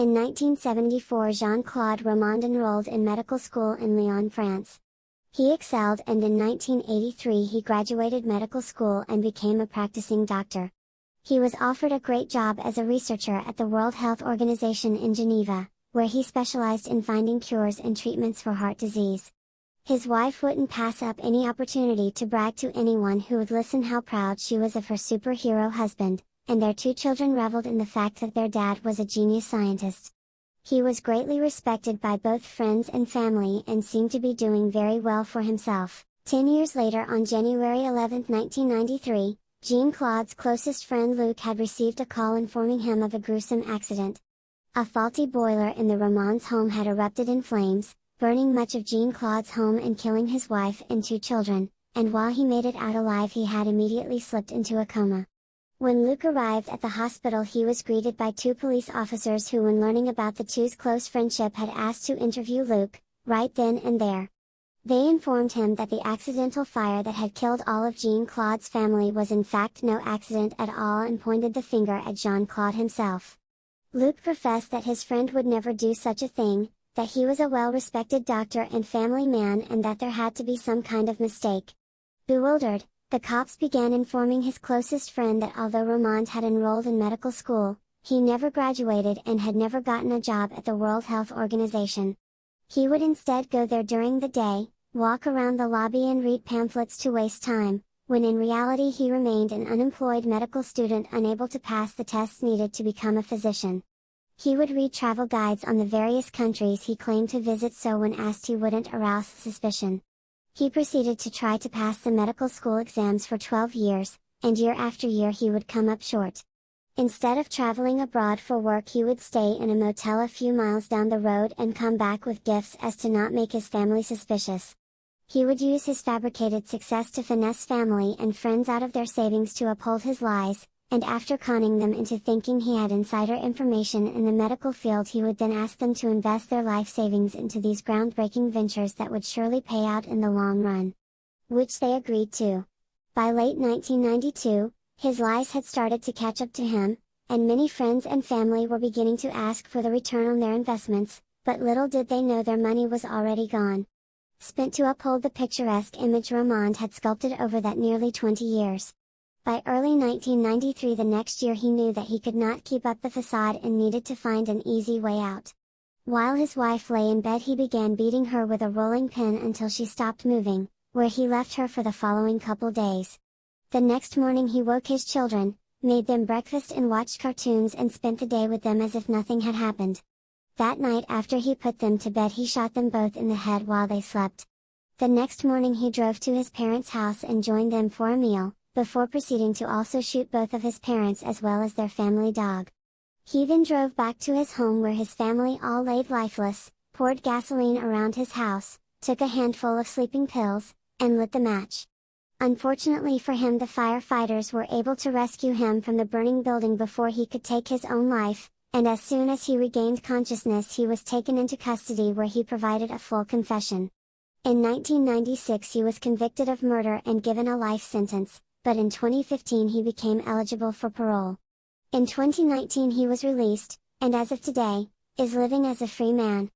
In 1974, Jean-Claude Romand enrolled in medical school in Lyon, France. He excelled, and in 1983 he graduated medical school and became a practicing doctor. He was offered a great job as a researcher at the World Health Organization in Geneva, where he specialized in finding cures and treatments for heart disease. His wife wouldn't pass up any opportunity to brag to anyone who would listen how proud she was of her superhero husband, and their 2 children reveled in the fact that their dad was a genius scientist. He was greatly respected by both friends and family and seemed to be doing very well for himself. 10 years later, on January 11, 1993, Jean-Claude's closest friend Luc had received a call informing him of a gruesome accident. A faulty boiler in the Romands' home had erupted in flames, burning much of Jean-Claude's home and killing his wife and 2 children, and while he made it out alive he had immediately slipped into a coma. When Luc arrived at the hospital, he was greeted by 2 police officers who, when learning about the two's close friendship, had asked to interview Luc, right then and there. They informed him that the accidental fire that had killed all of Jean-Claude's family was in fact no accident at all and pointed the finger at Jean-Claude himself. Luc professed that his friend would never do such a thing, that he was a well-respected doctor and family man, and that there had to be some kind of mistake. Bewildered, the cops began informing his closest friend that although Romand had enrolled in medical school, he never graduated and had never gotten a job at the World Health Organization. He would instead go there during the day, walk around the lobby and read pamphlets to waste time, when in reality he remained an unemployed medical student unable to pass the tests needed to become a physician. He would read travel guides on the various countries he claimed to visit, so when asked he wouldn't arouse suspicion. He proceeded to try to pass the medical school exams for 12 years, and year after year he would come up short. Instead of traveling abroad for work, he would stay in a motel a few miles down the road and come back with gifts as to not make his family suspicious. He would use his fabricated success to finesse family and friends out of their savings to uphold his lies, and after conning them into thinking he had insider information in the medical field, he would then ask them to invest their life savings into these groundbreaking ventures that would surely pay out in the long run. Which they agreed to. By late 1992, his lies had started to catch up to him, and many friends and family were beginning to ask for the return on their investments, but little did they know their money was already gone. Spent to uphold the picturesque image Romand had sculpted over that nearly 20 years. By early 1993, the next year, he knew that he could not keep up the facade and needed to find an easy way out. While his wife lay in bed, he began beating her with a rolling pin until she stopped moving, where he left her for the following couple days. The next morning he woke his children, made them breakfast and watched cartoons and spent the day with them as if nothing had happened. That night, after he put them to bed, he shot them both in the head while they slept. The next morning he drove to his parents' house and joined them for a meal, before proceeding to also shoot both of his parents as well as their family dog. He then drove back to his home where his family all laid lifeless, poured gasoline around his house, took a handful of sleeping pills, and lit the match. Unfortunately for him, the firefighters were able to rescue him from the burning building before he could take his own life, and as soon as he regained consciousness he was taken into custody, where he provided a full confession. In 1996 he was convicted of murder and given a life sentence, but in 2015 he became eligible for parole. In 2019 he was released, and as of today, is living as a free man.